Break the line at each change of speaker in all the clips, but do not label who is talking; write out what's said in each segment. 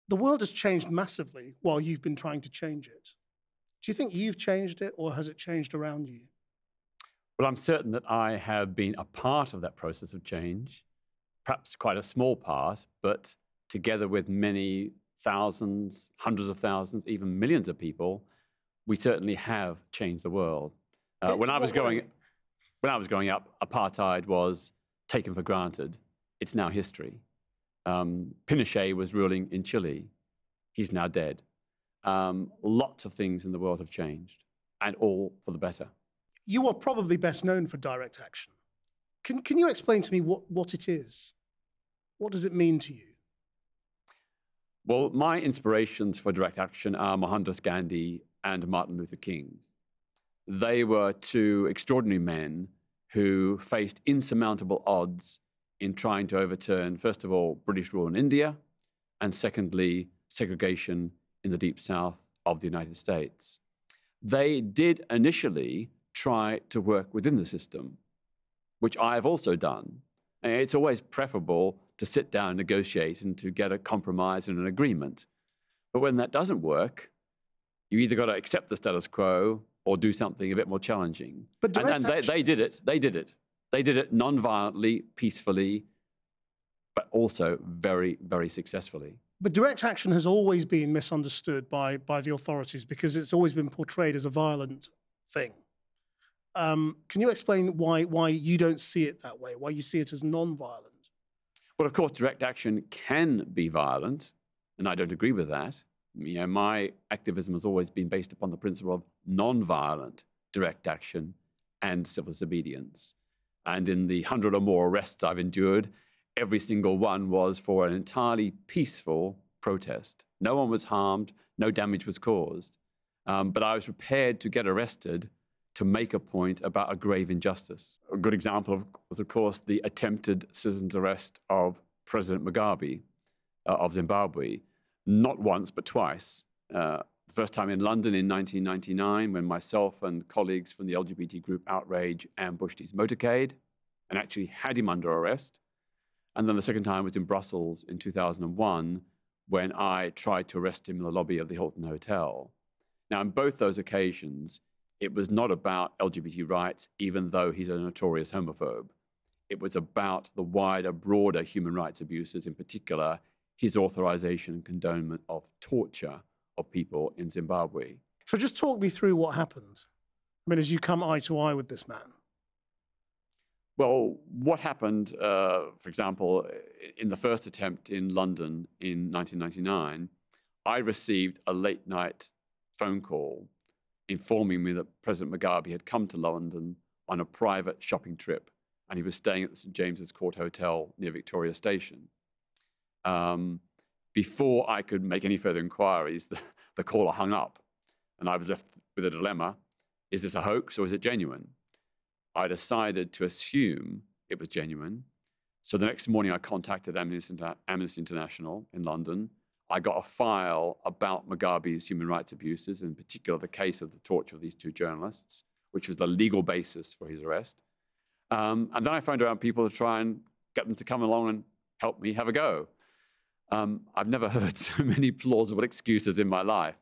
The world has changed massively while you've been trying to change it. Do you think you've changed it, or has it changed around you?
Well, I'm certain that I have been a part of that process of change, perhaps quite a small part, but together with many thousands, hundreds of thousands, even millions of people, we certainly have changed the world. When I was growing up, apartheid was taken for granted. It's now history. Pinochet was ruling in Chile. He's now dead. Lots of things in the world have changed, and all for the better.
You are probably best known for direct action. Can you explain to me what it is? What does it mean to you?
Well, my inspirations for direct action are Mohandas Gandhi and Martin Luther King. They were two extraordinary men who faced insurmountable odds in trying to overturn, first of all, British rule in India, and secondly, segregation in the deep south of the United States. They did initially try to work within the system, which I have also done. And it's always preferable to sit down and negotiate and to get a compromise and an agreement. But when that doesn't work, you either got to accept the status quo or do something a bit more challenging.
But
they did it. They did it. They did it non-violently, peacefully, but also very, very successfully.
But direct action has always been misunderstood by the authorities because it's always been portrayed as a violent thing. Can you explain why you don't see it that way, why you see it as non-violent?
Well, of course, direct action can be violent, and I don't agree with that. You know, my activism has always been based upon the principle of non-violent direct action and civil disobedience. And in the 100 or more arrests I've endured, every single one was for an entirely peaceful protest. No one was harmed, no damage was caused. But I was prepared to get arrested to make a point about a grave injustice. A good example was, of course, the attempted citizen's arrest of President Mugabe of Zimbabwe, not once, but twice. The first time in London in 1999, when myself and colleagues from the LGBT group Outrage ambushed his motorcade and actually had him under arrest. And then the second time was in Brussels in 2001, when I tried to arrest him in the lobby of the Hilton Hotel. Now, on both those occasions, it was not about LGBT rights, even though he's a notorious homophobe. It was about the wider, broader human rights abuses, in particular, his authorization and condonement of torture of people in Zimbabwe.
So just talk me through what happened. I mean, as you come eye to eye with this man.
Well, what happened, for example, in the first attempt in London in 1999, I received a late night phone call informing me that President Mugabe had come to London on a private shopping trip, and he was staying at the St. James's Court Hotel near Victoria Station. Before I could make any further inquiries, the caller hung up, and I was left with a dilemma. Is this a hoax or is it genuine? I decided to assume it was genuine. So the next morning, I contacted Amnesty International in London. I got a file about Mugabe's human rights abuses, in particular the case of the torture of these two journalists, which was the legal basis for his arrest. And then I phoned around people to try and get them to come along and help me have a go. I've never heard so many plausible excuses in my life.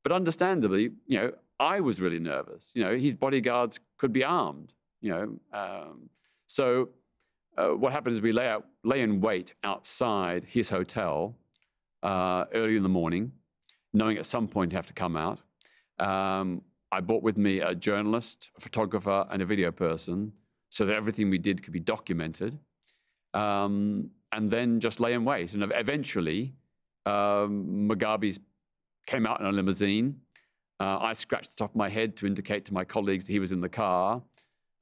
But understandably, you know, I was really nervous. You know, his bodyguards could be armed, you know. So what happened is we lay in wait outside his hotel early in the morning, knowing at some point he'd have to come out. I brought with me a journalist, a photographer, and a video person so that everything we did could be documented. And then just lay in wait. And eventually, Mugabe came out in a limousine. I scratched the top of my head to indicate to my colleagues that he was in the car.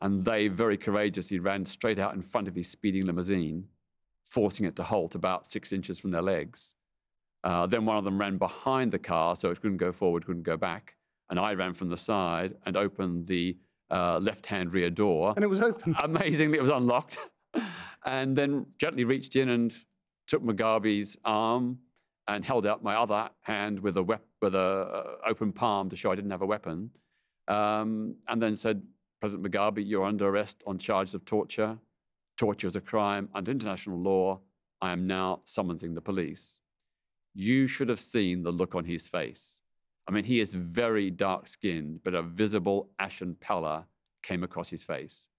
And they very courageously ran straight out in front of his speeding limousine, forcing it to halt about 6 inches from their legs. Then one of them ran behind the car, so it couldn't go forward, couldn't go back. And I ran from the side and opened the left-hand rear door.
And it was open.
Amazingly, it was unlocked. And then gently reached in and took Mugabe's arm and held out my other hand with a open palm to show I didn't have a weapon. And then said, President Mugabe, you're under arrest on charges of torture. Torture is a crime under international law. I am now summoning the police. you should have seen the look on his face. I mean, he is very dark-skinned, but a visible ashen pallor came across his face.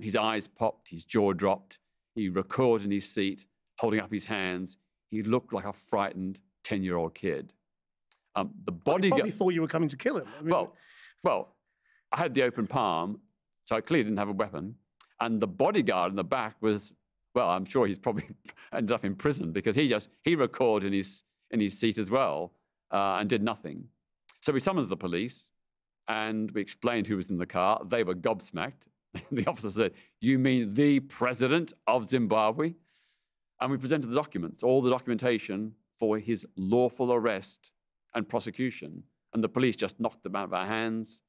His eyes popped, his jaw dropped. He recoiled in his seat, holding up his hands. He looked like a frightened 10-year-old kid. The bodyguard...
He probably thought you were coming to kill him. I mean,
well, I had the open palm, so I clearly didn't have a weapon. And the bodyguard in the back was, well, I'm sure he's probably ended up in prison because he recoiled in his seat as well and did nothing. So we summoned the police and we explained who was in the car. They were gobsmacked. The officer said, "You mean the president of Zimbabwe?" And we presented the documents, all the documentation for his lawful arrest and prosecution. And the police just knocked them out of our hands.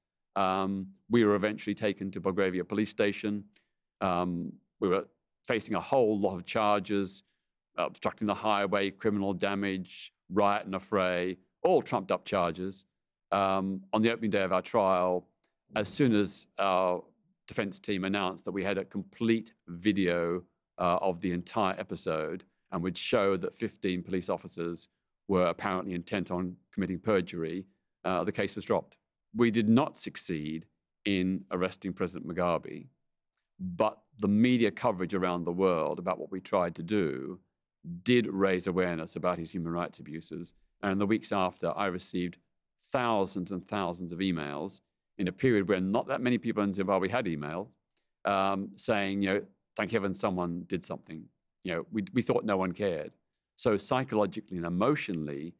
We were eventually taken to Belgravia police station. We were facing a whole lot of charges, obstructing the highway, criminal damage, riot and affray, all trumped up charges. On the opening day of our trial, as soon as our defense team announced that we had a complete video of the entire episode and would show that 15 police officers were apparently intent on committing perjury, the case was dropped. We did not succeed in arresting President Mugabe, but the media coverage around the world about what we tried to do did raise awareness about his human rights abuses. And in the weeks after, I received thousands and thousands of emails in a period when not that many people in Zimbabwe had emails saying, you know, thank heaven someone did something. You know, we thought no one cared. So psychologically and emotionally,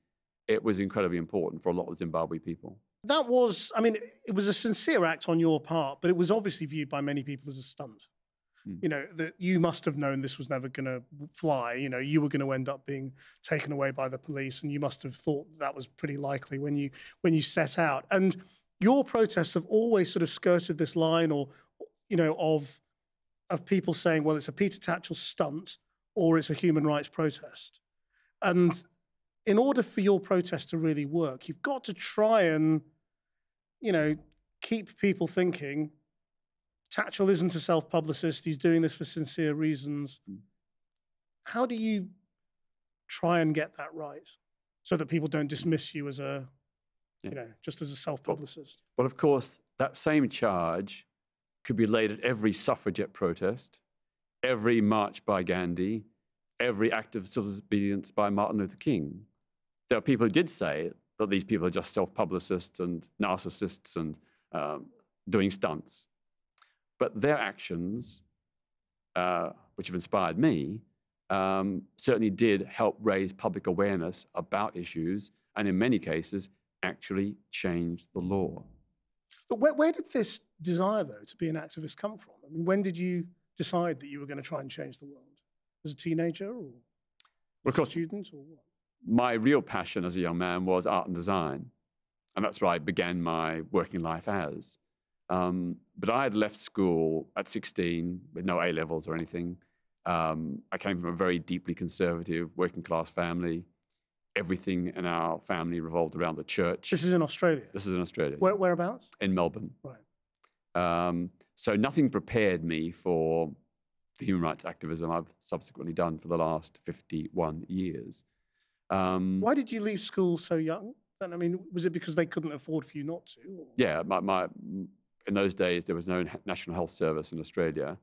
it was incredibly important for a lot of Zimbabwe people.
that was, I mean, it was a sincere act on your part, but it was obviously viewed by many people as a stunt. You know, that you must have known this was never going to fly. You know, you were going to end up being taken away by the police, and you must have thought that was pretty likely when you set out. And your protests have always sort of skirted this line, or you know, of people saying, well, it's a Peter Tatchell stunt or it's a human rights protest. And in order for your protest to really work, you've got to try and, you know, keep people thinking Tatchell isn't a self-publicist. He's doing this for sincere reasons. How do you try and get that right so that people don't dismiss you as a, you know, just as a self-publicist?
Well, of course, that same charge could be laid at every suffragette protest, every march by Gandhi, every act of civil disobedience by Martin Luther King. There are people who did say that these people are just self-publicists and narcissists and doing stunts. But their actions, which have inspired me, certainly did help raise public awareness about issues, and in many cases, actually change the law.
But where did this desire, though, to be an activist come from? I mean, when did you decide that you were going to try and change the world? As a teenager, or as a student, or what?
My real passion as a young man was art and design, and that's where I began my working life as. But I had left school at 16 with no A-levels or anything. I came from a very deeply conservative, working-class family. Everything in our family revolved around the church.
This is in Australia?
This is in Australia.
Whereabouts?
In Melbourne.
Right.
So nothing prepared me for the human rights activism I've subsequently done for the last 51 years.
Why did you leave school so young? I mean, was it because they couldn't afford for you not to? Or?
Yeah, in those days, there was no National Health Service in Australia,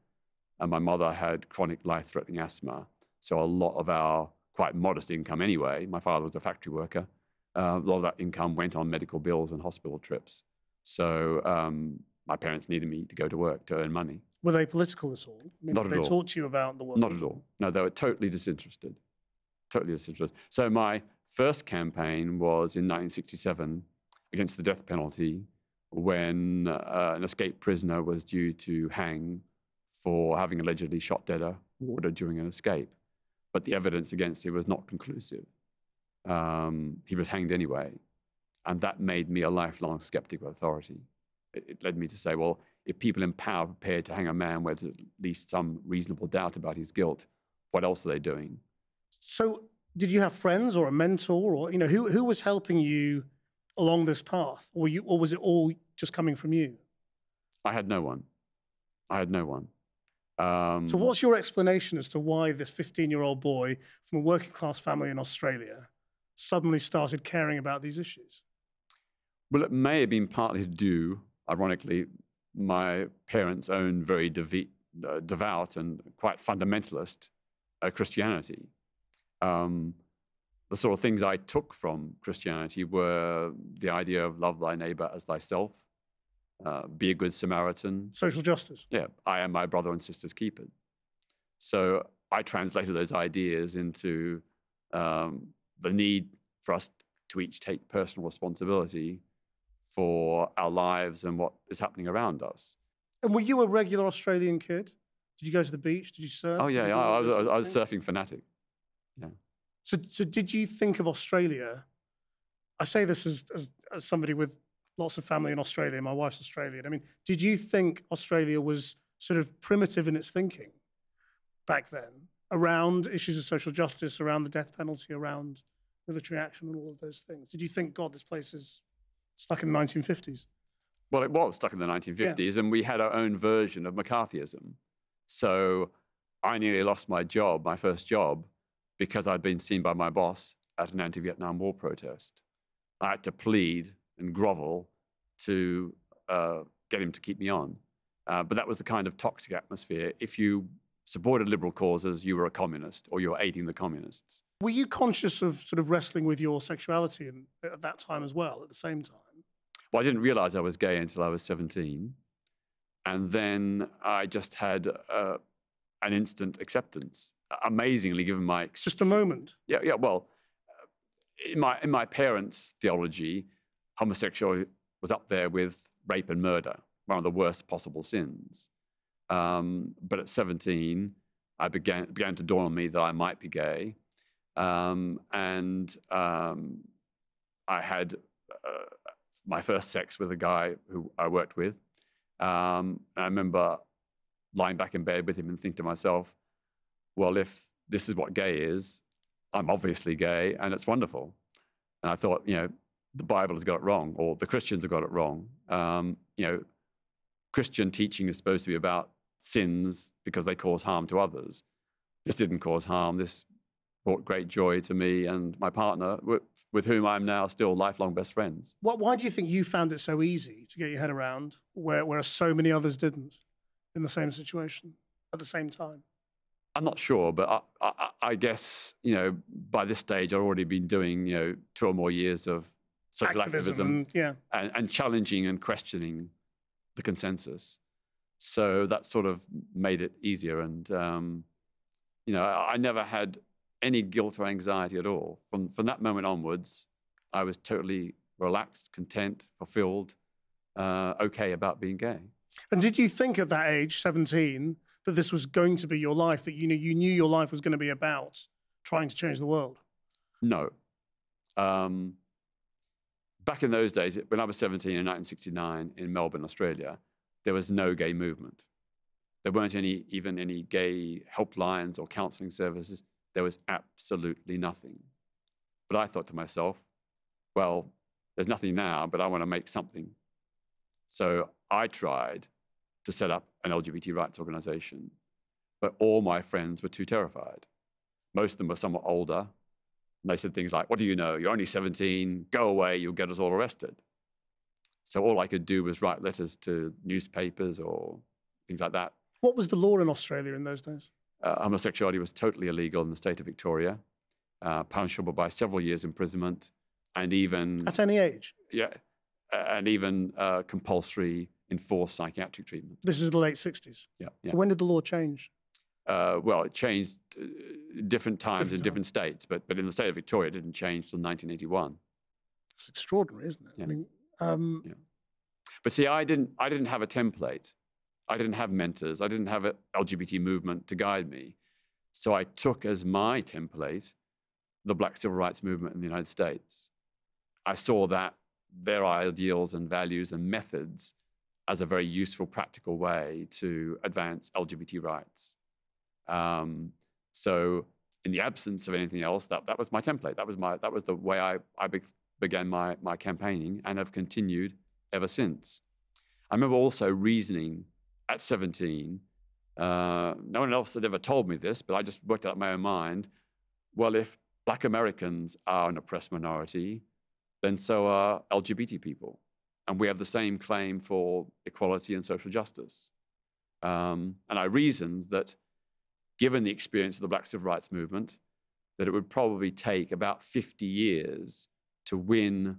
and my mother had chronic life-threatening asthma. So a lot of our quite modest income anyway, my father was a factory worker, a lot of that income went on medical bills and hospital trips. So my parents needed me to go to work to earn money.
Were they political at all? I mean,
Not at all.
They taught you about the world?
Not at all. No, they were totally disinterested. Totally disinterested. So my first campaign was in 1967 against the death penalty, when an escaped prisoner was due to hang for having allegedly shot dead a warder during an escape. But the evidence against him was not conclusive. He was hanged anyway. And that made me a lifelong skeptic of authority. It led me to say, well, if people in power are prepared to hang a man with at least some reasonable doubt about his guilt, what else are they doing?
So did you have friends or a mentor, or, you know, who was helping you along this path? Or was it all just coming from you?
I had no one. I had no one.
So what's your explanation as to why this 15-year-old boy from a working class family in Australia suddenly started caring about these issues?
Well, it may have been partly to do, ironically, my parents' own very devout and quite fundamentalist Christianity. The sort of things I took from Christianity were the idea of love thy neighbor as thyself, be a good Samaritan.
Social justice.
Yeah, I am my brother and sister's keeper. So I translated those ideas into the need for us to each take personal responsibility for our lives and what is happening around us.
And were you a regular Australian kid? Did you go to the beach? Did you surf?
Oh, yeah,
Did you
yeah,
do all those
I was
things?
surfing fanatic. Yeah.
So did you think of Australia? I say this as somebody with lots of family in Australia. My wife's Australian. I mean, did you think Australia was sort of primitive in its thinking back then around issues of social justice, around the death penalty, around military action and all of those things? Did you think, God, this place is stuck in the 1950s?
Well, it was stuck in the 1950s, and we had our own version of McCarthyism. So I nearly lost my job, my first job, because I'd been seen by my boss at an anti-Vietnam War protest. I had to plead and grovel to get him to keep me on. But that was the kind of toxic atmosphere. If you supported liberal causes, you were a communist, or you were aiding the communists.
Were you conscious of sort of wrestling with your sexuality at that time as well, at the same time?
Well, I didn't realize I was gay until I was 17. And then I just had an instant acceptance, amazingly, given my...
Just a moment?
Yeah, yeah. Well, in my parents' theology, homosexuality was up there with rape and murder, one of the worst possible sins. But at 17, I began to dawn on me that I might be gay. And I had my first sex with a guy who I worked with. And I remember lying back in bed with him and thinking to myself, well, if this is what gay is, I'm obviously gay, and it's wonderful. And I thought, you know, the Bible has got it wrong, or the Christians have got it wrong. You know, Christian teaching is supposed to be about sins because they cause harm to others. This didn't cause harm. This brought great joy to me and my partner, with whom I'm now still lifelong best friends.
Why do you think you found it so easy to get your head around, whereas so many others didn't in the same situation at the same time?
I'm not sure, but I guess, you know, by this stage, I'd already been doing, you know, 2 or more years of social activism and challenging and questioning the consensus. So that sort of made it easier. And, you know, I never had any guilt or anxiety at all. From that moment onwards, I was totally relaxed, content, fulfilled, okay about being gay.
And did you think at that age, 17, that this was going to be your life, that you knew your life was going to be about trying to change the world?
No. Back in those days, when I was 17 in 1969 in Melbourne, Australia, there was no gay movement. There weren't even any gay helplines or counseling services. There was absolutely nothing. But I thought to myself, well, there's nothing now, but I want to make something. So I tried to set up an LGBT rights organization, but all my friends were too terrified. Most of them were somewhat older, and they said things like, what do you know? You're only 17, go away, you'll get us all arrested. So all I could do was write letters to newspapers or things like that.
What was the law in Australia in those days?
Homosexuality was totally illegal in the state of Victoria, punishable by several years imprisonment, and even...
At any age?
Yeah, and even compulsory enforced psychiatric treatment.
This is the late 60s?
Yeah.
So when did the law change?
Well, it changed different times in different states, but in the state of Victoria, it didn't change till 1981.
That's extraordinary, isn't it?
Yeah.
I mean,
yeah. But see, I didn't have a template. I didn't have mentors. I didn't have an LGBT movement to guide me. So I took as my template the Black civil rights movement in the United States. I saw that their ideals and values and methods as a very useful, practical way to advance LGBT rights. So in the absence of anything else, that was my template. That was the way I began my campaigning and have continued ever since. I remember also reasoning at 17, no one else had ever told me this, but I just worked out in my own mind, well, if Black Americans are an oppressed minority, then so are LGBT people. And we have the same claim for equality and social justice. And I reasoned that, given the experience of the Black Civil Rights Movement, that it would probably take about 50 years to win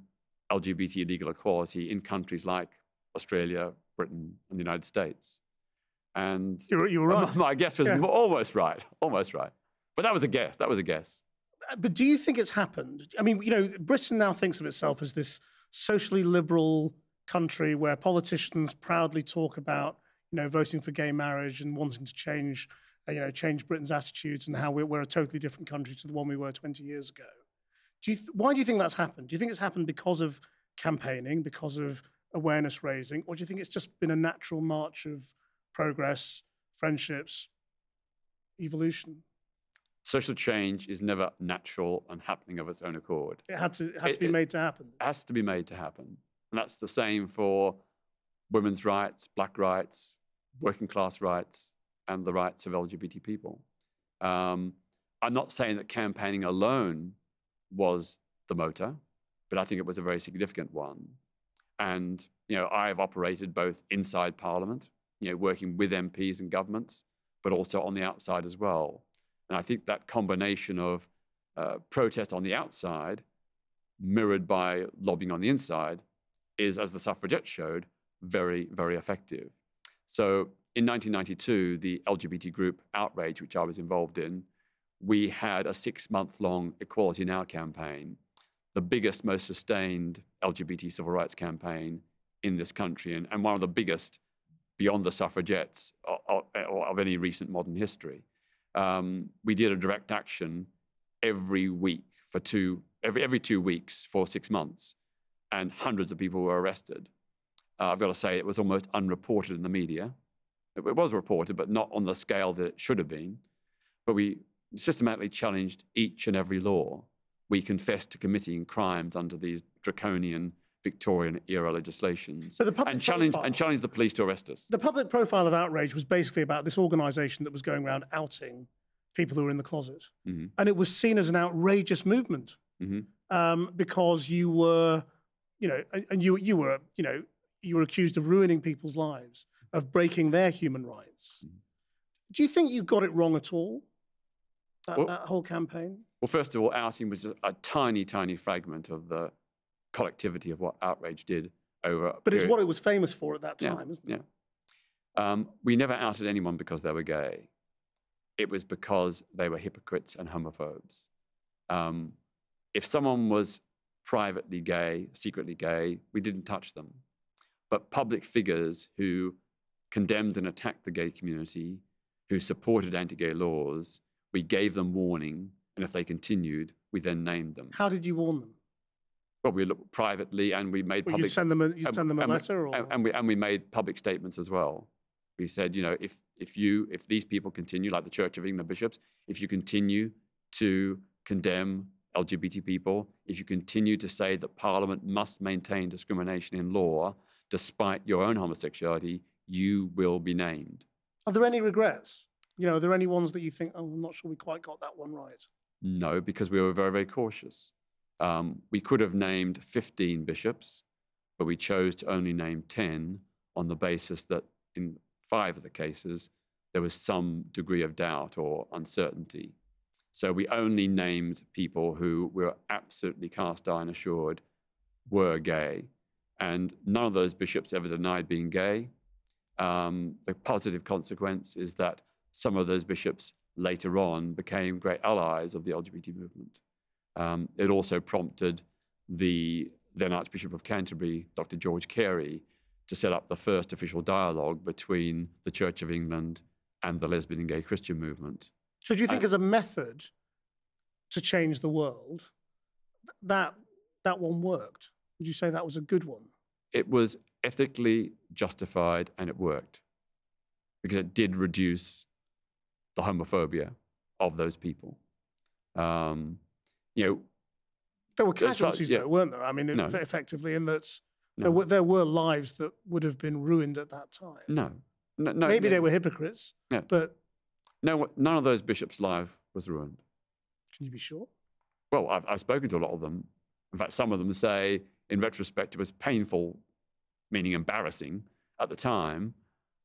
LGBT legal equality in countries like Australia, Britain, and the United States. And
you were right.
My guess was almost right, almost right. But that was a guess. That was a guess.
But do you think it's happened? I mean, Britain now thinks of itself as this socially liberal country where politicians proudly talk about, voting for gay marriage and wanting to change Britain's attitudes and how we're a totally different country to the one we were 20 years ago. Why do you think that's happened? Do you think it's happened because of campaigning, because of awareness raising, or do you think it's just been a natural march of progress, friendships, evolution?
Social change is never natural and happening of its own accord.
It had to be made to happen.
It has to be made to happen. And that's the same for women's rights, Black rights, working class rights, and the rights of LGBT people. I'm not saying that campaigning alone was the motor, but I think it was a very significant one. And I've operated both inside Parliament, working with MPs and governments, but also on the outside as well. And I think that combination of protest on the outside, mirrored by lobbying on the inside, is, as the suffragettes showed, very, very effective. So in 1992, the LGBT group Outrage, which I was involved in, we had a 6-month-long Equality Now campaign, the biggest, most sustained LGBT civil rights campaign in this country, and one of the biggest beyond the suffragettes of any recent modern history. We did a direct action every week for every 2 weeks for 6 months, and hundreds of people were arrested. I've got to say, it was almost unreported in the media. It was reported, but not on the scale that it should have been. But we systematically challenged each and every law. We confessed to committing crimes under these draconian Victorian-era legislations, and challenged the police to arrest us.
The public profile of Outrage was basically about this organisation that was going around outing people who were in the closet. Mm-hmm. And it was seen as an outrageous movement, because you were, you were accused of ruining people's lives, of breaking their human rights. Mm-hmm. Do you think you got it wrong at all, that whole campaign? Well,
first of all, outing was just a tiny, tiny fragment of the collectivity of what Outrage did over.
But it's what it was famous for at that time, isn't it?
Yeah. We never outed anyone because they were gay. It was because they were hypocrites and homophobes. If someone was privately gay, secretly gay, we didn't touch them. But public figures who condemned and attacked the gay community, who supported anti-gay laws, we gave them warning, and if they continued, we then named them.
How did you warn them?
Well, we looked privately, and we made public.
You'd send them a letter, or
and we made public statements as well. We said, if these people continue, like the Church of England bishops, if you continue to condemn LGBT people, if you continue to say that Parliament must maintain discrimination in law despite your own homosexuality, you will be named.
Are there any regrets? Are there any ones that you think, I'm not sure we quite got that one right?
No, because we were very, very cautious. We could have named 15 bishops, but we chose to only name 10 on the basis that in 5 of the cases, there was some degree of doubt or uncertainty. So we only named people who were absolutely cast iron assured were gay. And none of those bishops ever denied being gay. The positive consequence is that some of those bishops later on became great allies of the LGBT movement. It also prompted the then Archbishop of Canterbury, Dr. George Carey, to set up the first official dialogue between the Church of England and the lesbian and gay Christian movement.
So do you think as a method to change the world, that one worked? Would you say that was a good one?
It was ethically justified, and it worked because it did reduce the homophobia of those people. There
were casualties, though, weren't there? I mean, effectively, in that there were lives that would have been ruined at that time.
No.
Maybe they were hypocrites, but
no, none of those bishops' life was ruined.
Can you be sure?
Well, I've spoken to a lot of them. In fact, some of them say, in retrospect, it was painful, meaning embarrassing at the time,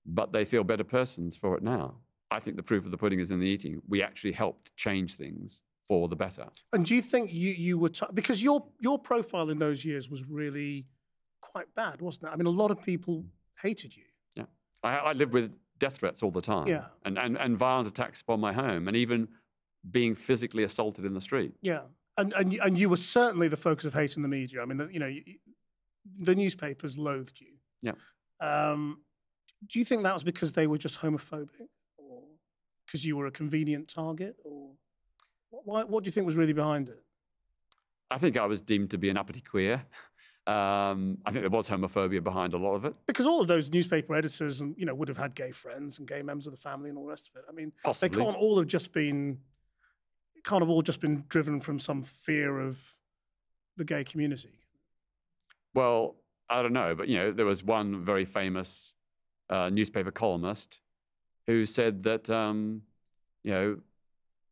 but they feel better persons for it now. I think the proof of the pudding is in the eating. We actually helped change things for the better.
And do you think you were, because your profile in those years was really quite bad, wasn't it? I mean, a lot of people hated you.
Yeah. I lived with death threats all the time.
Yeah.
And violent attacks upon my home, and even being physically assaulted in the street.
Yeah. And you were certainly the focus of hate in the media. I mean, the newspapers loathed you.
Yeah.
Do you think that was because they were just homophobic, or because you were a convenient target, or what do you think was really behind it?
I think I was deemed to be an uppity queer. I think there was homophobia behind a lot of it. Because
all of those newspaper editors, would have had gay friends and gay members of the family and all the rest of it. I mean,
possibly.
They can't all just been driven from some fear of the gay community.
Well, I don't know, but there was one very famous newspaper columnist who said that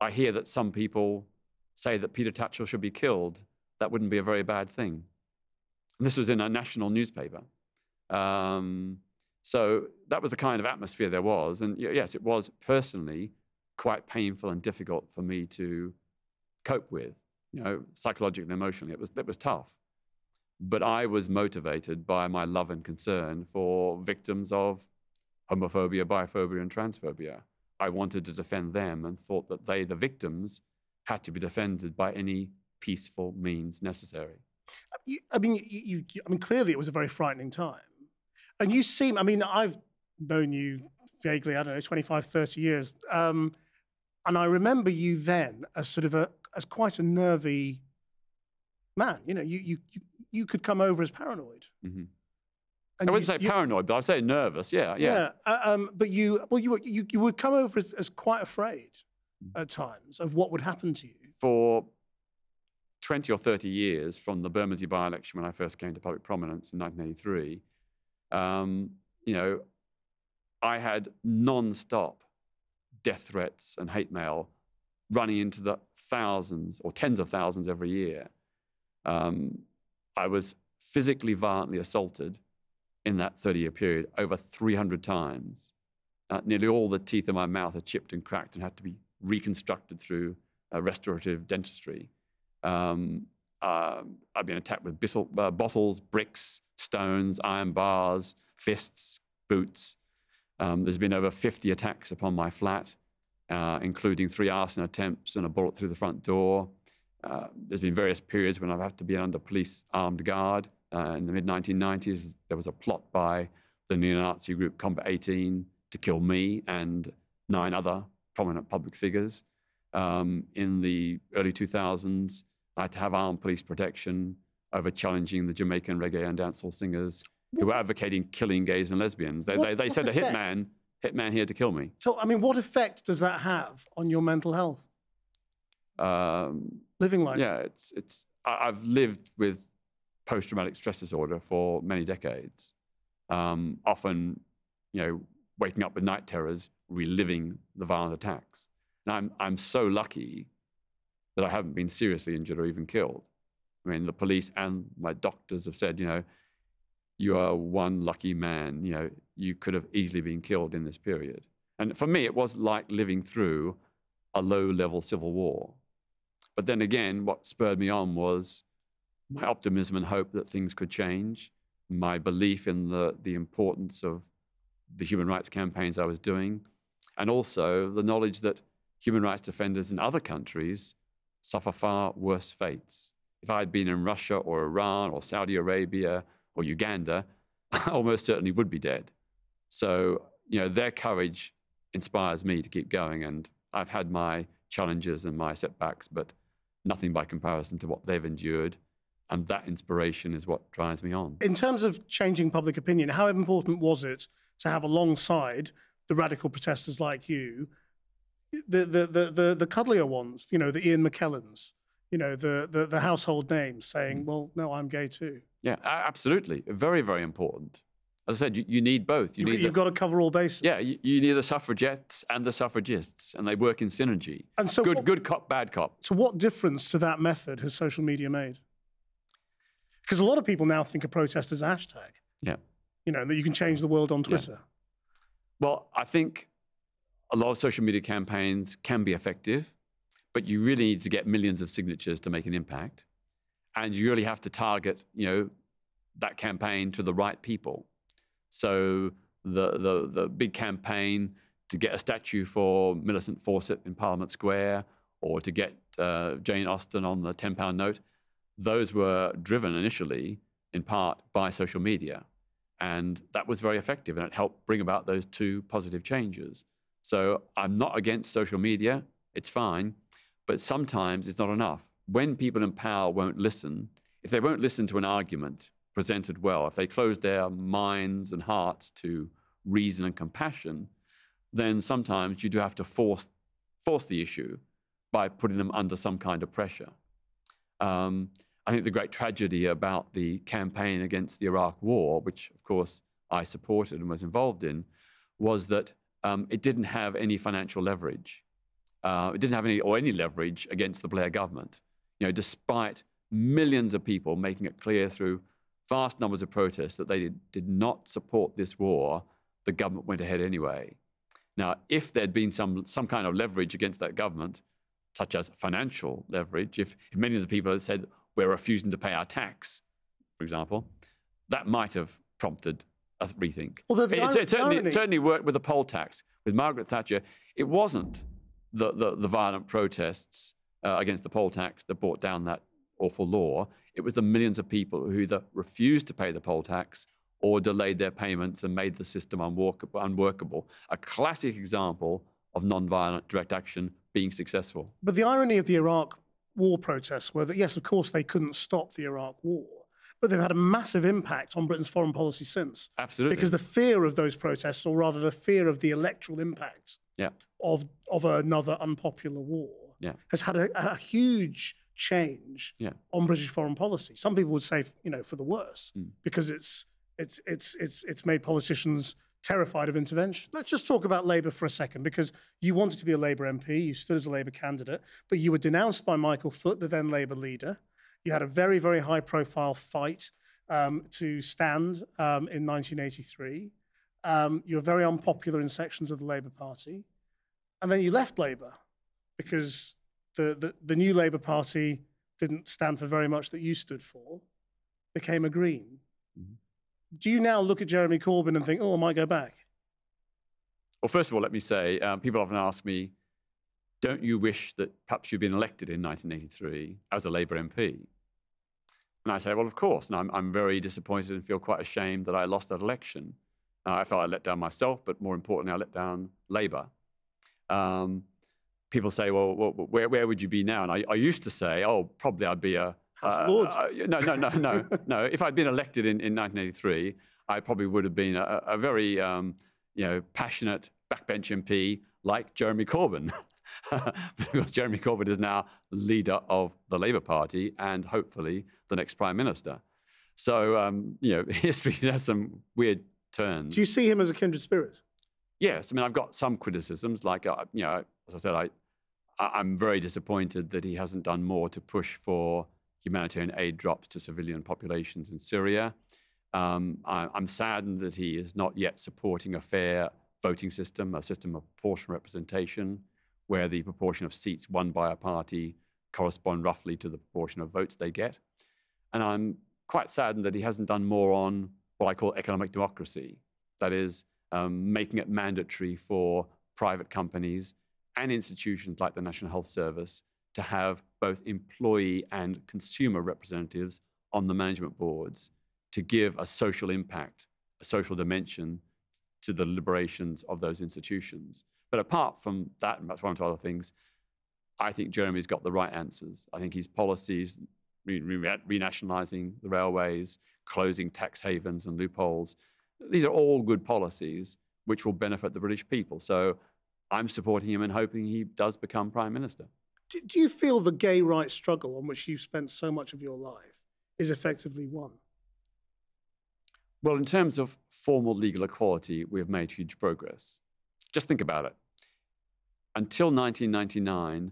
I hear that some people say that Peter Tatchell should be killed. That wouldn't be a very bad thing. And this was in a national newspaper. So that was the kind of atmosphere there was. And yes, it was personally quite painful and difficult for me to cope with, psychologically and emotionally. It was tough. But I was motivated by my love and concern for victims of homophobia, biphobia, and transphobia. I wanted to defend them and thought that they, the victims, had to be defended by any peaceful means necessary.
I mean, clearly it was a very frightening time. And you seem, I've known you vaguely, I don't know, 25, 30 years. And I remember you then as as quite a nervy man. You could come over as paranoid.
Mm-hmm. I wouldn't say paranoid, but I'd say nervous. Yeah.
But you would come over as quite afraid at times of what would happen to you.
For 20 or 30 years, from the Bermondsey by-election when I first came to public prominence in 1983, I had non-stop death threats and hate mail running into the thousands or tens of thousands every year. I was physically violently assaulted in that 30-year period over 300 times. Nearly all the teeth in my mouth are chipped and cracked and had to be reconstructed through restorative dentistry. I've been attacked with bottles, bricks, stones, iron bars, fists, boots. There's been over 50 attacks upon my flat, including 3 arson attempts and a bullet through the front door. There's been various periods when I've had to be under police armed guard. In the mid-1990s, there was a plot by the neo-Nazi group Combat 18 to kill me and 9 other prominent public figures. In the early 2000s, I had to have armed police protection over challenging the Jamaican reggae and dancehall singers who were advocating killing gays and lesbians. They sent a hitman here to kill me.
So, what effect does that have on your mental health? Living like
that? Yeah, I've lived with post-traumatic stress disorder for many decades. Often, waking up with night terrors, reliving the violent attacks. And I'm so lucky that I haven't been seriously injured or even killed. The police and my doctors have said, you are one lucky man. You could have easily been killed in this period. And for me, it was like living through a low-level civil war. But then again, what spurred me on was my optimism and hope that things could change, my belief in the importance of the human rights campaigns I was doing, and also the knowledge that human rights defenders in other countries suffer far worse fates. If I had been in Russia or Iran or Saudi Arabia or Uganda, I almost certainly would be dead. So, their courage inspires me to keep going. And I've had my challenges and my setbacks, but nothing by comparison to what they've endured. And that inspiration is what drives me on. In terms of changing public opinion, how important was it to have alongside the radical protesters like you, the cuddlier ones, the Ian McKellens, the household names saying, well, no, I'm gay too? Yeah, absolutely. Very, very important. As I said, you need both.
You've got to cover all bases.
Yeah, you need the suffragettes and the suffragists, and they work in synergy.
And so
good cop, bad cop.
So what difference to that method has social media made? Because a lot of people now think a protest is a hashtag.
Yeah.
You know, that you can change the world on Twitter.
Yeah. Well, I think a lot of social media campaigns can be effective, but you really need to get millions of signatures to make an impact. And you really have to target, that campaign to the right people. So the big campaign to get a statue for Millicent Fawcett in Parliament Square, or to get Jane Austen on the £10 note, those were driven initially in part by social media. And that was very effective, and it helped bring about those two positive changes. So I'm not against social media, it's fine, but sometimes it's not enough. When people in power won't listen, if they won't listen to an argument presented well, if they close their minds and hearts to reason and compassion, then sometimes you do have to force the issue by putting them under some kind of pressure. I think the great tragedy about the campaign against the Iraq War, which of course I supported and was involved in, was that it didn't have any financial leverage. It didn't have any leverage against the Blair government. Despite millions of people making it clear through vast numbers of protests that they did not support this war, the government went ahead anyway. Now, if there'd been some kind of leverage against that government, such as financial leverage, if millions of people had said, we're refusing to pay our tax, for example, that might have prompted a rethink.
Although
it certainly worked with the poll tax. With Margaret Thatcher, it wasn't the violent protests against the poll tax that brought down that awful law. It was the millions of people who either refused to pay the poll tax or delayed their payments and made the system unworkable. A classic example of non-violent direct action being successful.
But the irony of the Iraq war protests were that, yes, of course, they couldn't stop the Iraq war, but they've had a massive impact on Britain's foreign policy since.
Absolutely.
Because the fear of those protests, or rather the fear of the electoral impact of another unpopular war, has had a huge change on British foreign policy. Some people would say, for the worse, because it's made politicians terrified of intervention. Let's just talk about Labour for a second, because you wanted to be a Labour MP, you stood as a Labour candidate, but you were denounced by Michael Foot, the then Labour leader. You had a very, very high-profile fight to stand in 1983. You were very unpopular in sections of the Labour Party. And then you left Labour because the new Labour Party didn't stand for very much that you stood for, became a Green. Mm-hmm. Do you now look at Jeremy Corbyn and think, oh, I might go back?
Well, first of all, let me say, people often ask me, don't you wish that perhaps you'd been elected in 1983 as a Labour MP? And I say, well, of course. And I'm very disappointed and feel quite ashamed that I lost that election. I felt I let down myself, but more importantly, I let down Labour. People say, well, where would you be now? And I used to say, oh, probably I'd be a...
House of Lords.
No. If I'd been elected in 1983, I probably would have been a very, passionate backbench MP like Jeremy Corbyn. Because Jeremy Corbyn is now leader of the Labour Party and hopefully the next Prime Minister. So, history has some weird turns.
Do you see him as a kindred spirit?
Yes. I mean, I've got some criticisms. Like, as I said, I'm very disappointed that he hasn't done more to push for humanitarian aid drops to civilian populations in Syria. I'm saddened that he is not yet supporting a fair voting system, a system of proportional representation, where the proportion of seats won by a party correspond roughly to the proportion of votes they get. And I'm quite saddened that he hasn't done more on what I call economic democracy. That is, making it mandatory for private companies and institutions like the National Health Service to have both employee and consumer representatives on the management boards to give a social impact, a social dimension to the deliberations of those institutions. But apart from that, and perhaps one or two other things, I think Jeremy's got the right answers. I think his policies, renationalising the railways, closing tax havens and loopholes, these are all good policies which will benefit the British people. So I'm supporting him and hoping he does become Prime Minister.
Do you feel the gay rights struggle on which you've spent so much of your life is effectively won?
Well, in terms of formal legal equality, we have made huge progress. Just think about it. Until 1999,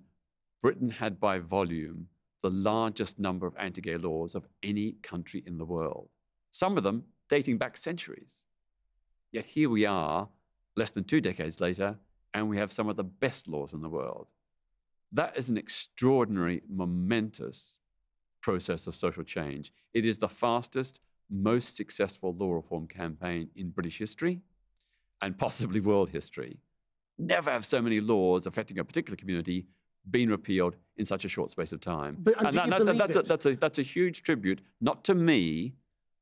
Britain had by volume the largest number of anti-gay laws of any country in the world, some of them dating back centuries. Yet here we are, less than 2 decades later, and we have some of the best laws in the world. That is an extraordinary, momentous process of social change. It is the fastest, most successful law reform campaign in British history and possibly world history. Never have so many laws affecting a particular community been repealed in such a short space of time. That's a huge tribute, not to me,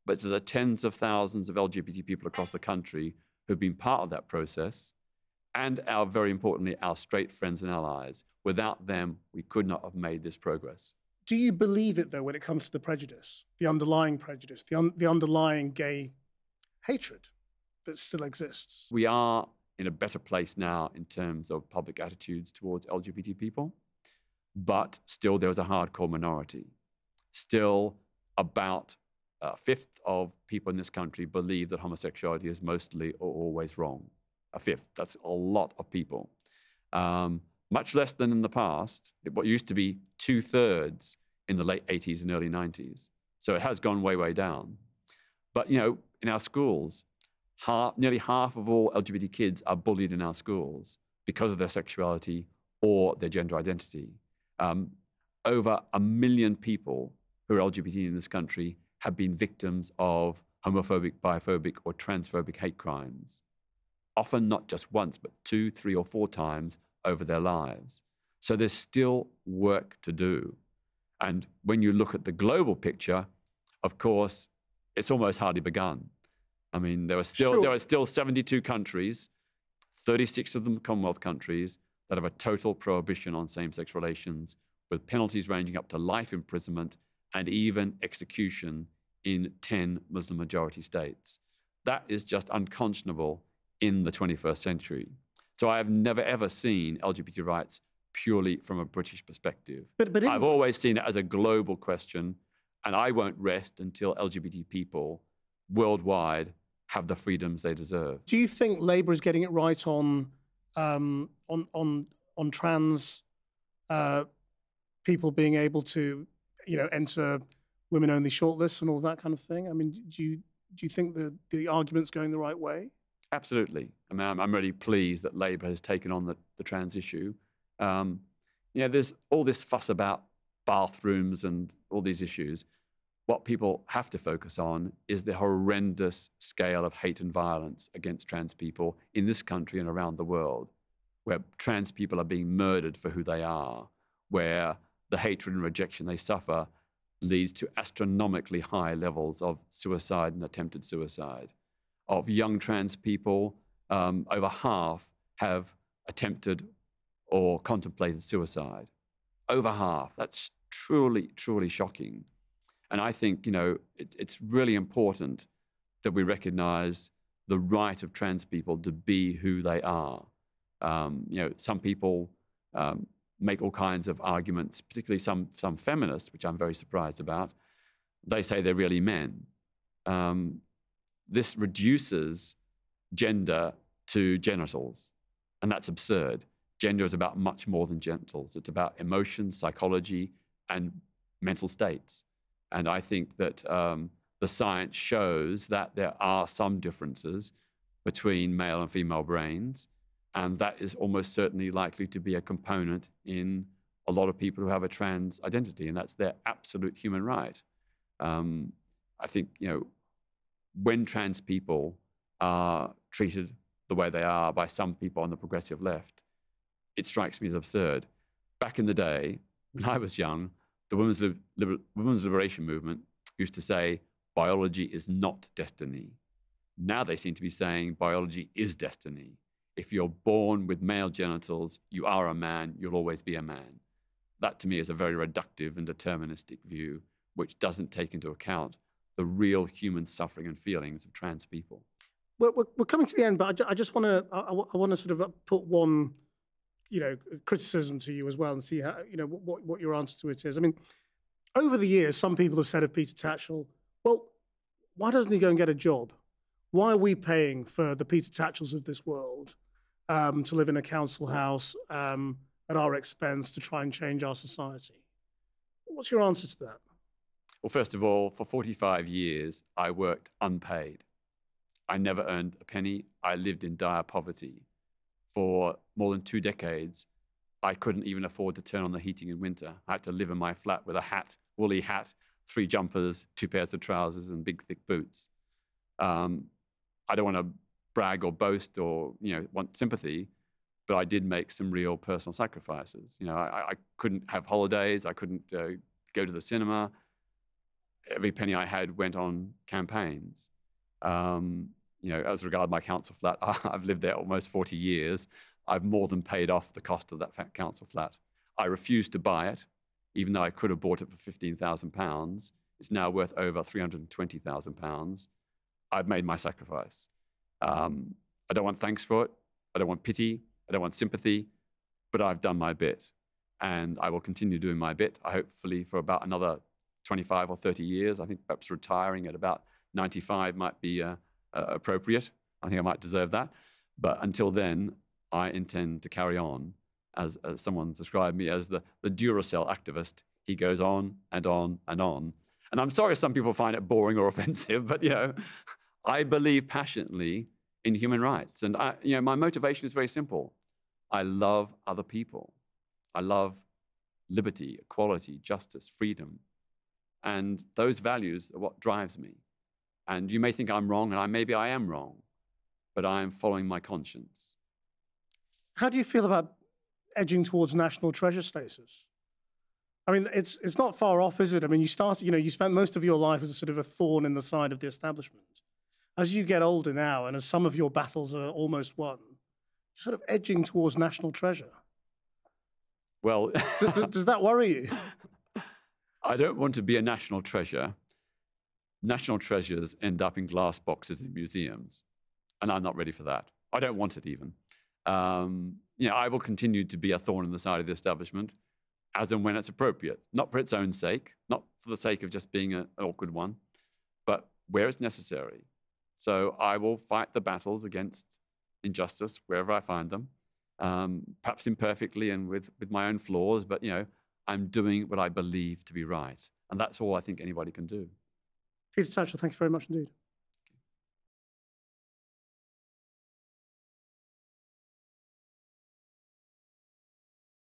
but to the tens of thousands of LGBT people across the country who've been part of that process, and very importantly, our straight friends and allies. Without them, we could not have made this progress.
Do you believe it, though, when it comes to the prejudice, the underlying prejudice, the underlying gay hatred that still exists?
We are in a better place now in terms of public attitudes towards LGBT people, but still there is a hardcore minority. Still about a fifth of people in this country believe that homosexuality is mostly or always wrong. A fifth, that's a lot of people. Much less than in the past. What used to be 2/3 in the late 80s and early 90s. So it has gone way, way down. But, you know, in our schools, nearly half of all LGBT kids are bullied in our schools because of their sexuality or their gender identity. Over 1 million people who are LGBT in this country have been victims of homophobic, biphobic, or transphobic hate crimes. Often not just once, but 2, 3, or 4 times over their lives. So there's still work to do. And when you look at the global picture, of course, it's almost hardly begun. I mean, there are still 72 countries, 36 of them Commonwealth countries, that have a total prohibition on same-sex relations, with penalties ranging up to life imprisonment and even execution in 10 Muslim-majority states. That is just unconscionable in the 21st century. So I have never, ever seen LGBT rights purely from a British perspective. But I've always seen it as a global question, and I won't rest until LGBT people worldwide have the freedoms they deserve.
Do you think Labour is getting it right on trans people being able to, you know, enter women-only shortlists and all that kind of thing? I mean, do you think the argument's going the right way?
Absolutely. I mean, I'm really pleased that Labour has taken on the trans issue. You know, there's all this fuss about bathrooms and all these issues. What people have to focus on is the horrendous scale of hate and violence against trans people in this country and around the world, where trans people are being murdered for who they are, where the hatred and rejection they suffer leads to astronomically high levels of suicide and attempted suicide. Of young trans people, over half have attempted or contemplated suicide. Over half. That's truly, truly shocking. And I think, you know, it's really important that we recognize the right of trans people to be who they are. You know, some people make all kinds of arguments, particularly some feminists, which I'm very surprised about. They say they're really men. This reduces gender to genitals, and that's absurd. Gender is about much more than genitals. It's about emotions, psychology, and mental states. And I think that the science shows that there are some differences between male and female brains, and that is almost certainly likely to be a component in a lot of people who have a trans identity, and that's their absolute human right. I think, you know, when trans people are treated the way they are by some people on the progressive left, it strikes me as absurd. Back in the day, when I was young, the women's liberation movement used to say, biology is not destiny. Now they seem to be saying biology is destiny. If you're born with male genitals, you are a man, you'll always be a man. That to me is a very reductive and deterministic view, which doesn't take into account the real human suffering and feelings of trans people.
Well, we're coming to the end, but I just want to, I want to sort of put one, you know, criticism to you as well and see how, you know, what your answer to it is. I mean, over the years, some people have said of Peter Tatchell, well, why doesn't he go and get a job? Why are we paying for the Peter Tatchells of this world to live in a council house at our expense to try and change our society? What's your answer to that?
Well, first of all, for 45 years, I worked unpaid. I never earned a penny. I lived in dire poverty. For more than 2 decades, I couldn't even afford to turn on the heating in winter. I had to live in my flat with a hat, woolly hat, 3 jumpers, 2 pairs of trousers, and big, thick boots. I don't want to brag or boast or want sympathy, but I did make some real personal sacrifices. I couldn't have holidays. I couldn't go to the cinema. Every penny I had went on campaigns. As regard my council flat, I've lived there almost 40 years. I've more than paid off the cost of that council flat. I refused to buy it, even though I could have bought it for £15,000. It's now worth over £320,000. I've made my sacrifice. I don't want thanks for it. I don't want pity. I don't want sympathy, but I've done my bit, and I will continue doing my bit, hopefully for about another 25 or 30 years. I think perhaps retiring at about 95 might be appropriate. I think I might deserve that. But until then, I intend to carry on, as someone described me as the Duracell activist. He goes on and on and on. And I'm sorry if some people find it boring or offensive, but I believe passionately in human rights. And my motivation is very simple. I love other people. I love liberty, equality, justice, freedom. And those values are what drives me. And you may think I'm wrong, and maybe I am wrong, but I am following my conscience.
How do you feel about edging towards national treasure status? I mean, it's not far off, is it? I mean, you spent most of your life as a sort of a thorn in the side of the establishment. As you get older now, and as some of your battles are almost won, you're sort of edging towards national treasure.
Well,
does that worry you?
I don't want to be a national treasure. National treasures end up in glass boxes in museums, and I'm not ready for that. I don't want it even. I will continue to be a thorn in the side of the establishment as and when it's appropriate, not for its own sake, not for the sake of just being an awkward one, but where it's necessary. So I will fight the battles against injustice wherever I find them, perhaps imperfectly and with my own flaws, but I'm doing what I believe to be right. And that's all I think anybody can do.
Peter Tatchell, thank you very much indeed.